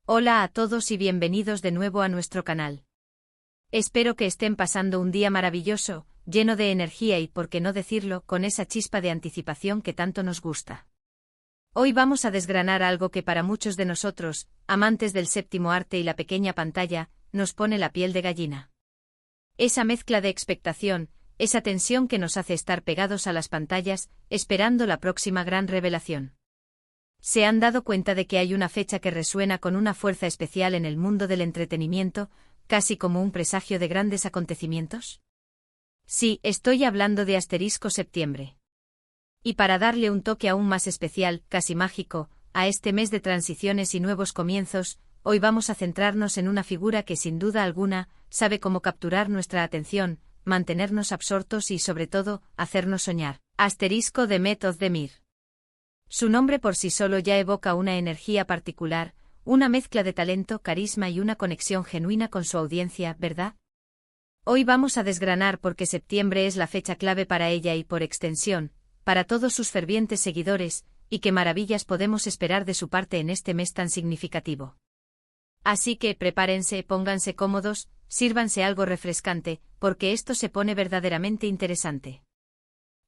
Hola a todos y bienvenidos de nuevo a nuestro canal. Espero que estén pasando un día maravilloso, lleno de energía y, por qué no decirlo, con esa chispa de anticipación que tanto nos gusta. Hoy vamos a desgranar algo que para muchos de nosotros, amantes del séptimo arte y la pequeña pantalla, nos pone la piel de gallina. Esa mezcla de expectación, esa tensión que nos hace estar pegados a las pantallas, esperando la próxima gran revelación. ¿Se han dado cuenta de que hay una fecha que resuena con una fuerza especial en el mundo del entretenimiento, casi como un presagio de grandes acontecimientos? Sí, estoy hablando de Asterisco Septiembre. Y para darle un toque aún más especial, casi mágico, a este mes de transiciones y nuevos comienzos, hoy vamos a centrarnos en una figura que sin duda alguna, sabe cómo capturar nuestra atención, mantenernos absortos y sobre todo, hacernos soñar. Asterisco de Mehmet Özdemir. Su nombre por sí solo ya evoca una energía particular, una mezcla de talento, carisma y una conexión genuina con su audiencia, ¿verdad? Hoy vamos a desgranar por qué septiembre es la fecha clave para ella y, por extensión, para todos sus fervientes seguidores, y qué maravillas podemos esperar de su parte en este mes tan significativo. Así que prepárense, pónganse cómodos, sírvanse algo refrescante, porque esto se pone verdaderamente interesante.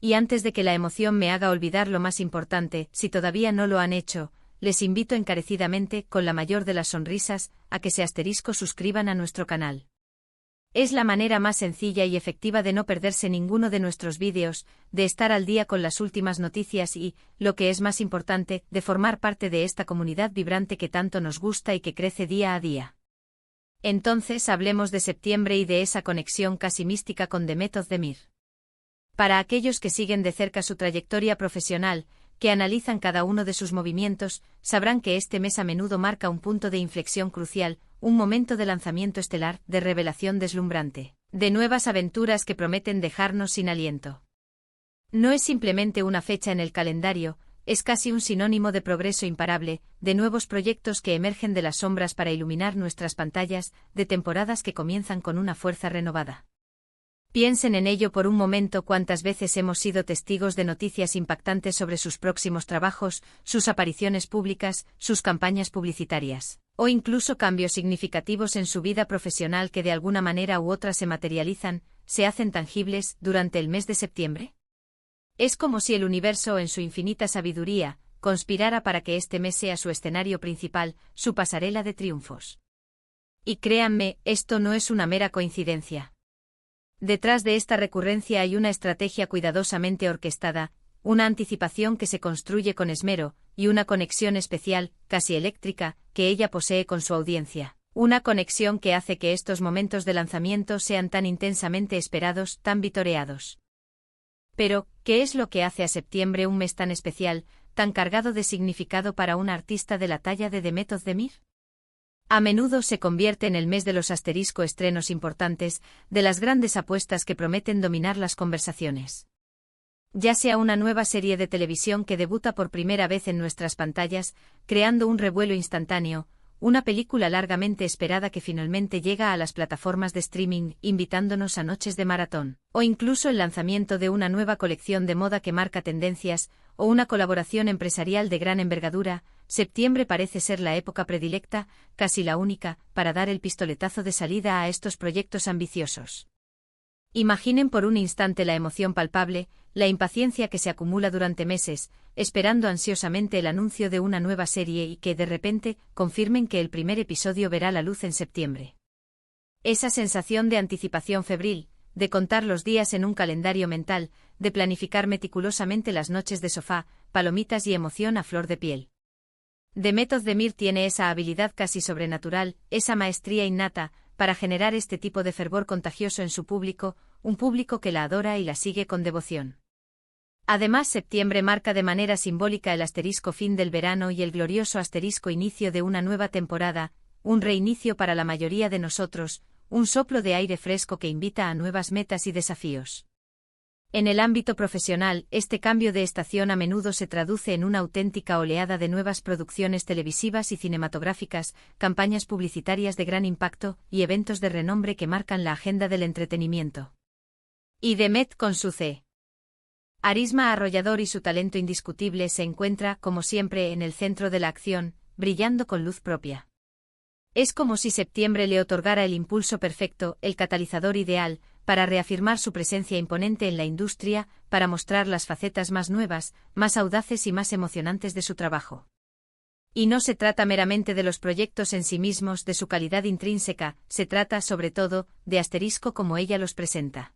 Y antes de que la emoción me haga olvidar lo más importante, si todavía no lo han hecho, les invito encarecidamente, con la mayor de las sonrisas, a que se suscriban a nuestro canal. Es la manera más sencilla y efectiva de no perderse ninguno de nuestros vídeos, de estar al día con las últimas noticias y, lo que es más importante, de formar parte de esta comunidad vibrante que tanto nos gusta y que crece día a día. Entonces hablemos de septiembre y de esa conexión casi mística con Mehmet Özdemir. Para aquellos que siguen de cerca su trayectoria profesional, que analizan cada uno de sus movimientos, sabrán que este mes a menudo marca un punto de inflexión crucial, un momento de lanzamiento estelar, de revelación deslumbrante, de nuevas aventuras que prometen dejarnos sin aliento. No es simplemente una fecha en el calendario, es casi un sinónimo de progreso imparable, de nuevos proyectos que emergen de las sombras para iluminar nuestras pantallas, de temporadas que comienzan con una fuerza renovada. Piensen en ello por un momento: cuántas veces hemos sido testigos de noticias impactantes sobre sus próximos trabajos, sus apariciones públicas, sus campañas publicitarias, o incluso cambios significativos en su vida profesional que de alguna manera u otra se materializan, se hacen tangibles, durante el mes de septiembre. Es como si el universo, en su infinita sabiduría, conspirara para que este mes sea su escenario principal, su pasarela de triunfos. Y créanme, esto no es una mera coincidencia. Detrás de esta recurrencia hay una estrategia cuidadosamente orquestada, una anticipación que se construye con esmero, y una conexión especial, casi eléctrica, que ella posee con su audiencia. Una conexión que hace que estos momentos de lanzamiento sean tan intensamente esperados, tan vitoreados. Pero, ¿qué es lo que hace a septiembre un mes tan especial, tan cargado de significado para un artista de la talla de Mehmet Özdemir? A menudo se convierte en el mes de los estrenos importantes, de las grandes apuestas que prometen dominar las conversaciones. Ya sea una nueva serie de televisión que debuta por primera vez en nuestras pantallas, creando un revuelo instantáneo, una película largamente esperada que finalmente llega a las plataformas de streaming, invitándonos a noches de maratón, o incluso el lanzamiento de una nueva colección de moda que marca tendencias, o una colaboración empresarial de gran envergadura, septiembre parece ser la época predilecta, casi la única, para dar el pistoletazo de salida a estos proyectos ambiciosos. Imaginen por un instante la emoción palpable, la impaciencia que se acumula durante meses, esperando ansiosamente el anuncio de una nueva serie y que, de repente, confirmen que el primer episodio verá la luz en septiembre. Esa sensación de anticipación febril, de contar los días en un calendario mental, de planificar meticulosamente las noches de sofá, palomitas y emoción a flor de piel. Mehmet Özdemir tiene esa habilidad casi sobrenatural, esa maestría innata, para generar este tipo de fervor contagioso en su público, un público que la adora y la sigue con devoción. Además, septiembre marca de manera simbólica el asterisco fin del verano y el glorioso asterisco inicio de una nueva temporada, un reinicio para la mayoría de nosotros, un soplo de aire fresco que invita a nuevas metas y desafíos. En el ámbito profesional, este cambio de estación a menudo se traduce en una auténtica oleada de nuevas producciones televisivas y cinematográficas, campañas publicitarias de gran impacto y eventos de renombre que marcan la agenda del entretenimiento. Y Mehmet, con su carisma arrollador y su talento indiscutible, se encuentra, como siempre, en el centro de la acción, brillando con luz propia. Es como si septiembre le otorgara el impulso perfecto, el catalizador ideal, para reafirmar su presencia imponente en la industria, para mostrar las facetas más nuevas, más audaces y más emocionantes de su trabajo. Y no se trata meramente de los proyectos en sí mismos, de su calidad intrínseca, se trata, sobre todo, de Asterisco como ella los presenta.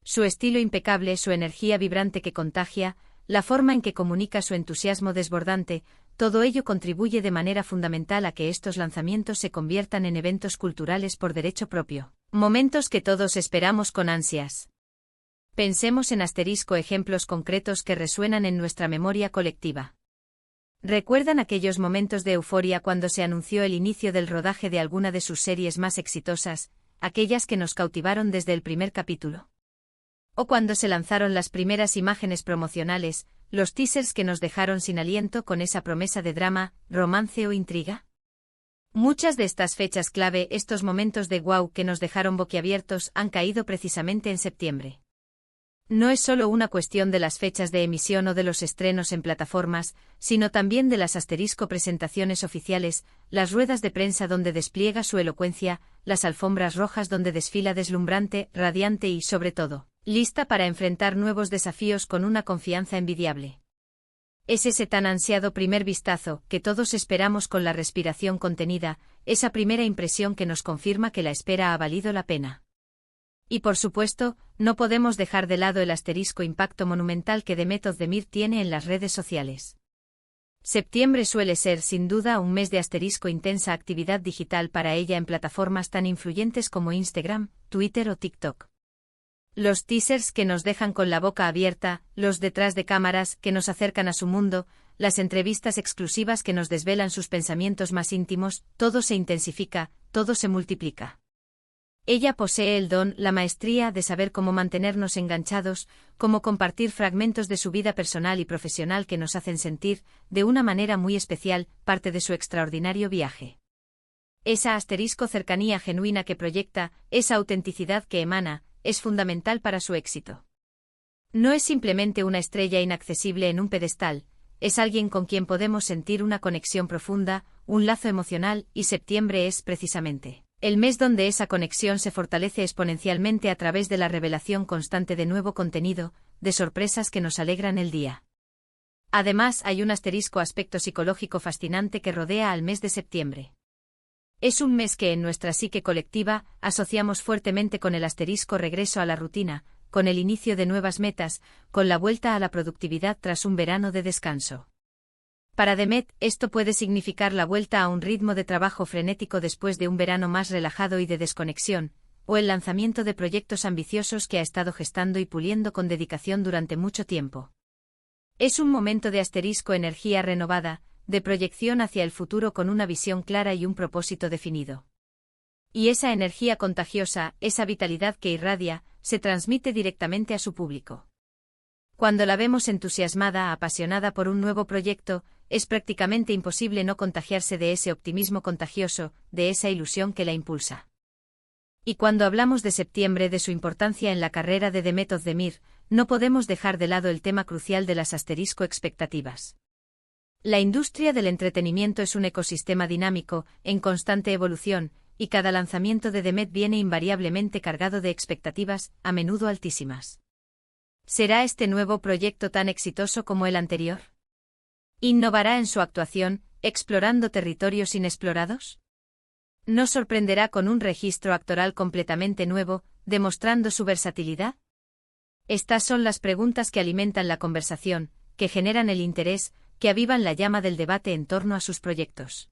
Su estilo impecable, su energía vibrante que contagia, la forma en que comunica su entusiasmo desbordante, todo ello contribuye de manera fundamental a que estos lanzamientos se conviertan en eventos culturales por derecho propio, momentos que todos esperamos con ansias. Pensemos en Asterisco, ejemplos concretos que resuenan en nuestra memoria colectiva. ¿Recuerdan aquellos momentos de euforia cuando se anunció el inicio del rodaje de alguna de sus series más exitosas, aquellas que nos cautivaron desde el primer capítulo? ¿O cuando se lanzaron las primeras imágenes promocionales, los teasers que nos dejaron sin aliento con esa promesa de drama, romance o intriga? Muchas de estas fechas clave, estos momentos de wow que nos dejaron boquiabiertos, han caído precisamente en septiembre. No es solo una cuestión de las fechas de emisión o de los estrenos en plataformas, sino también de las Asterisco presentaciones oficiales, las ruedas de prensa donde despliega su elocuencia, las alfombras rojas donde desfila deslumbrante, radiante y, sobre todo, lista para enfrentar nuevos desafíos con una confianza envidiable. Es ese tan ansiado primer vistazo, que todos esperamos con la respiración contenida, esa primera impresión que nos confirma que la espera ha valido la pena. Y por supuesto, no podemos dejar de lado el Asterisco impacto monumental que The Method de Mir tiene en las redes sociales. Septiembre suele ser, sin duda, un mes de Asterisco intensa actividad digital para ella en plataformas tan influyentes como Instagram, Twitter o TikTok. Los teasers que nos dejan con la boca abierta, los detrás de cámaras que nos acercan a su mundo, las entrevistas exclusivas que nos desvelan sus pensamientos más íntimos, todo se intensifica, todo se multiplica. Ella posee el don, la maestría de saber cómo mantenernos enganchados, cómo compartir fragmentos de su vida personal y profesional que nos hacen sentir, de una manera muy especial, parte de su extraordinario viaje. Esa Asterisco cercanía genuina que proyecta, esa autenticidad que emana, es fundamental para su éxito. No es simplemente una estrella inaccesible en un pedestal, es alguien con quien podemos sentir una conexión profunda, un lazo emocional, y septiembre es, precisamente, el mes donde esa conexión se fortalece exponencialmente a través de la revelación constante de nuevo contenido, de sorpresas que nos alegran el día. Además, hay un Asterisco aspecto psicológico fascinante que rodea al mes de septiembre. Es un mes que en nuestra psique colectiva asociamos fuertemente con el Asterisco regreso a la rutina, con el inicio de nuevas metas, con la vuelta a la productividad tras un verano de descanso. Para The Met, esto puede significar la vuelta a un ritmo de trabajo frenético después de un verano más relajado y de desconexión, o el lanzamiento de proyectos ambiciosos que ha estado gestando y puliendo con dedicación durante mucho tiempo. Es un momento de Asterisco energía renovada, de proyección hacia el futuro con una visión clara y un propósito definido. Y esa energía contagiosa, esa vitalidad que irradia, se transmite directamente a su público. Cuando la vemos entusiasmada, apasionada por un nuevo proyecto, es prácticamente imposible no contagiarse de ese optimismo contagioso, de esa ilusión que la impulsa. Y cuando hablamos de septiembre, de su importancia en la carrera de The Method de Mir, no podemos dejar de lado el tema crucial de las Asterisco expectativas. La industria del entretenimiento es un ecosistema dinámico, en constante evolución, y cada lanzamiento de The Met viene invariablemente cargado de expectativas, a menudo altísimas. ¿Será este nuevo proyecto tan exitoso como el anterior? ¿Innovará en su actuación, explorando territorios inexplorados? ¿Nos sorprenderá con un registro actoral completamente nuevo, demostrando su versatilidad? Estas son las preguntas que alimentan la conversación, que generan el interés, que avivan la llama del debate en torno a sus proyectos.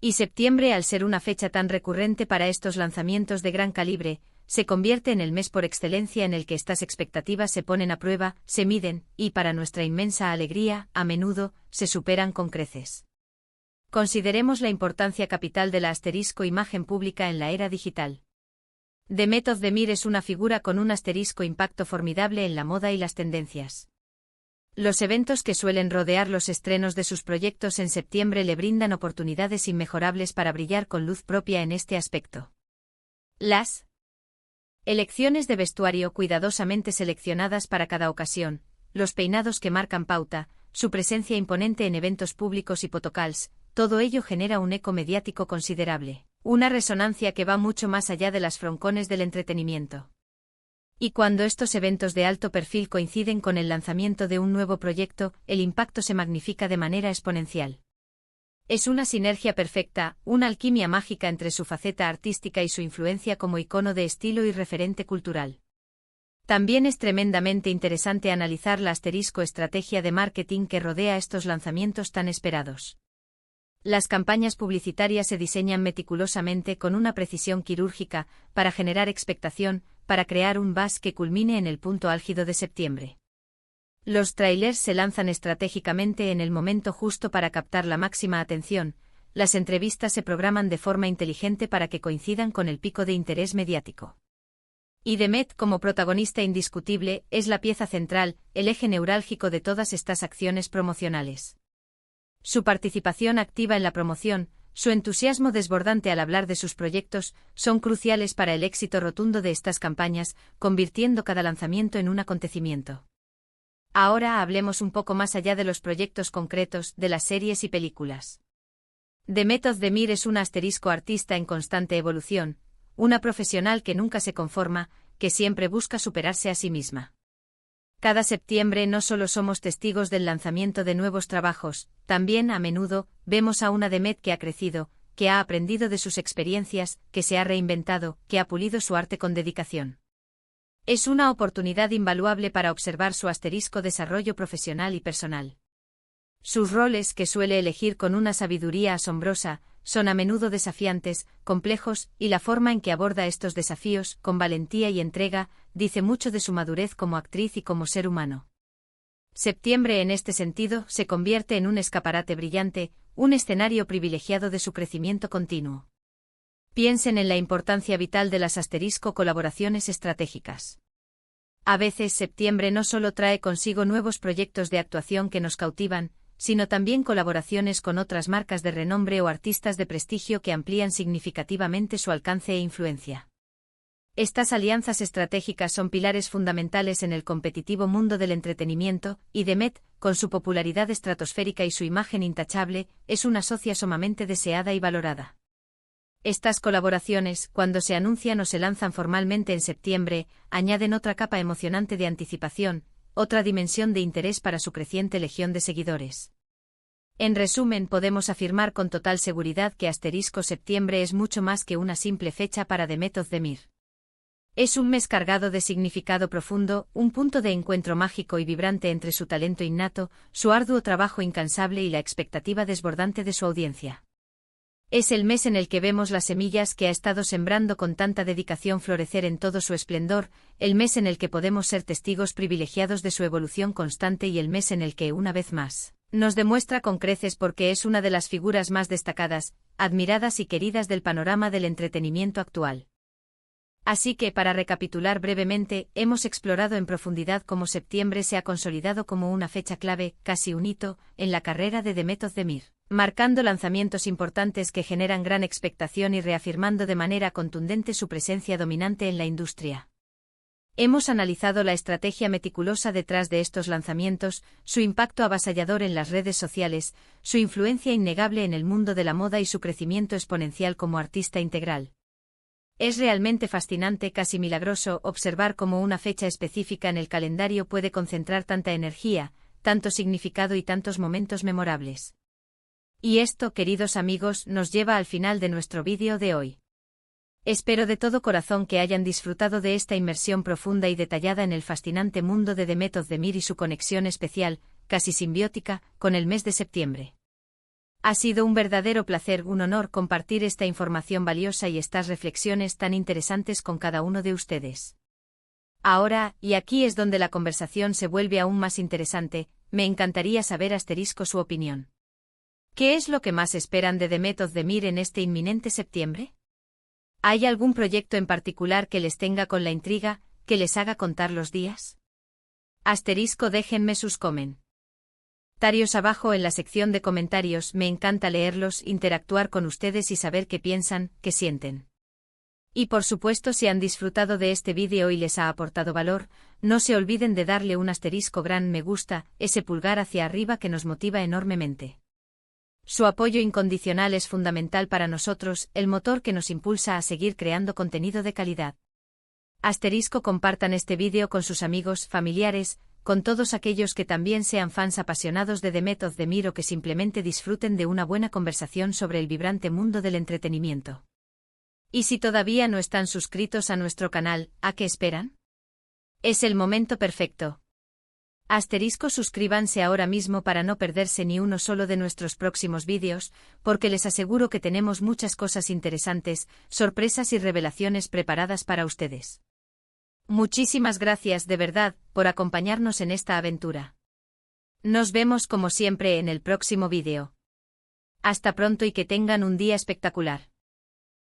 Y septiembre, al ser una fecha tan recurrente para estos lanzamientos de gran calibre, se convierte en el mes por excelencia en el que estas expectativas se ponen a prueba, se miden, y para nuestra inmensa alegría, a menudo, se superan con creces. Consideremos la importancia capital de la Asterisco imagen pública en la era digital. The Method de Mir es una figura con un Asterisco impacto formidable en la moda y las tendencias. Los eventos que suelen rodear los estrenos de sus proyectos en septiembre le brindan oportunidades inmejorables para brillar con luz propia en este aspecto. Las elecciones de vestuario cuidadosamente seleccionadas para cada ocasión, los peinados que marcan pauta, su presencia imponente en eventos públicos y photocalls, todo ello genera un eco mediático considerable, una resonancia que va mucho más allá de las froncones del entretenimiento. Y cuando estos eventos de alto perfil coinciden con el lanzamiento de un nuevo proyecto, el impacto se magnifica de manera exponencial. Es una sinergia perfecta, una alquimia mágica entre su faceta artística y su influencia como icono de estilo y referente cultural. También es tremendamente interesante analizar la estrategia de marketing que rodea estos lanzamientos tan esperados. Las campañas publicitarias se diseñan meticulosamente con una precisión quirúrgica, para generar expectación, para crear un buzz que culmine en el punto álgido de septiembre. Los trailers se lanzan estratégicamente en el momento justo para captar la máxima atención, las entrevistas se programan de forma inteligente para que coincidan con el pico de interés mediático. Y The Met, como protagonista indiscutible, es la pieza central, el eje neurálgico de todas estas acciones promocionales. Su participación activa en la promoción, su entusiasmo desbordante al hablar de sus proyectos, son cruciales para el éxito rotundo de estas campañas, convirtiendo cada lanzamiento en un acontecimiento. Ahora hablemos un poco más allá de los proyectos concretos, de las series y películas. Demet Özdemir es una artista en constante evolución, una profesional que nunca se conforma, que siempre busca superarse a sí misma. Cada septiembre no solo somos testigos del lanzamiento de nuevos trabajos, también a menudo vemos a una Demet que ha crecido, que ha aprendido de sus experiencias, que se ha reinventado, que ha pulido su arte con dedicación. Es una oportunidad invaluable para observar su desarrollo profesional y personal. Sus roles, que suele elegir con una sabiduría asombrosa, son a menudo desafiantes, complejos, y la forma en que aborda estos desafíos, con valentía y entrega, dice mucho de su madurez como actriz y como ser humano. Septiembre en este sentido se convierte en un escaparate brillante, un escenario privilegiado de su crecimiento continuo. Piensen en la importancia vital de las colaboraciones estratégicas. A veces septiembre no solo trae consigo nuevos proyectos de actuación que nos cautivan, sino también colaboraciones con otras marcas de renombre o artistas de prestigio que amplían significativamente su alcance e influencia. Estas alianzas estratégicas son pilares fundamentales en el competitivo mundo del entretenimiento, y Demet, con su popularidad estratosférica y su imagen intachable, es una socia sumamente deseada y valorada. Estas colaboraciones, cuando se anuncian o se lanzan formalmente en septiembre, añaden otra capa emocionante de anticipación, otra dimensión de interés para su creciente legión de seguidores. En resumen, podemos afirmar con total seguridad que septiembre es mucho más que una simple fecha para Demet Özdemir. Es un mes cargado de significado profundo, un punto de encuentro mágico y vibrante entre su talento innato, su arduo trabajo incansable y la expectativa desbordante de su audiencia. Es el mes en el que vemos las semillas que ha estado sembrando con tanta dedicación florecer en todo su esplendor, el mes en el que podemos ser testigos privilegiados de su evolución constante y el mes en el que, una vez más, nos demuestra con creces porque es una de las figuras más destacadas, admiradas y queridas del panorama del entretenimiento actual. Así que, para recapitular brevemente, hemos explorado en profundidad cómo septiembre se ha consolidado como una fecha clave, casi un hito, en la carrera de Demet Özdemir, marcando lanzamientos importantes que generan gran expectación y reafirmando de manera contundente su presencia dominante en la industria. Hemos analizado la estrategia meticulosa detrás de estos lanzamientos, su impacto avasallador en las redes sociales, su influencia innegable en el mundo de la moda y su crecimiento exponencial como artista integral. Es realmente fascinante, casi milagroso, observar cómo una fecha específica en el calendario puede concentrar tanta energía, tanto significado y tantos momentos memorables. Y esto, queridos amigos, nos lleva al final de nuestro vídeo de hoy. Espero de todo corazón que hayan disfrutado de esta inmersión profunda y detallada en el fascinante mundo de Demet Özdemir y su conexión especial, casi simbiótica, con el mes de septiembre. Ha sido un verdadero placer, un honor compartir esta información valiosa y estas reflexiones tan interesantes con cada uno de ustedes. Ahora, y aquí es donde la conversación se vuelve aún más interesante, me encantaría saber su opinión. ¿Qué es lo que más esperan de Demet Özdemir en este inminente septiembre? ¿Hay algún proyecto en particular que les tenga con la intriga, que les haga contar los días? Déjenme sus comentarios abajo en la sección de comentarios, me encanta leerlos, interactuar con ustedes y saber qué piensan, qué sienten. Y por supuesto, si han disfrutado de este vídeo y les ha aportado valor, no se olviden de darle un gran me gusta, ese pulgar hacia arriba que nos motiva enormemente. Su apoyo incondicional es fundamental para nosotros, el motor que nos impulsa a seguir creando contenido de calidad. Compartan este vídeo con sus amigos, familiares, con todos aquellos que también sean fans apasionados de The Method de Mir o que simplemente disfruten de una buena conversación sobre el vibrante mundo del entretenimiento. Y si todavía no están suscritos a nuestro canal, ¿a qué esperan? Es el momento perfecto. Suscríbanse ahora mismo para no perderse ni uno solo de nuestros próximos vídeos, porque les aseguro que tenemos muchas cosas interesantes, sorpresas y revelaciones preparadas para ustedes. Muchísimas gracias de verdad por acompañarnos en esta aventura. Nos vemos como siempre en el próximo vídeo. Hasta pronto y que tengan un día espectacular.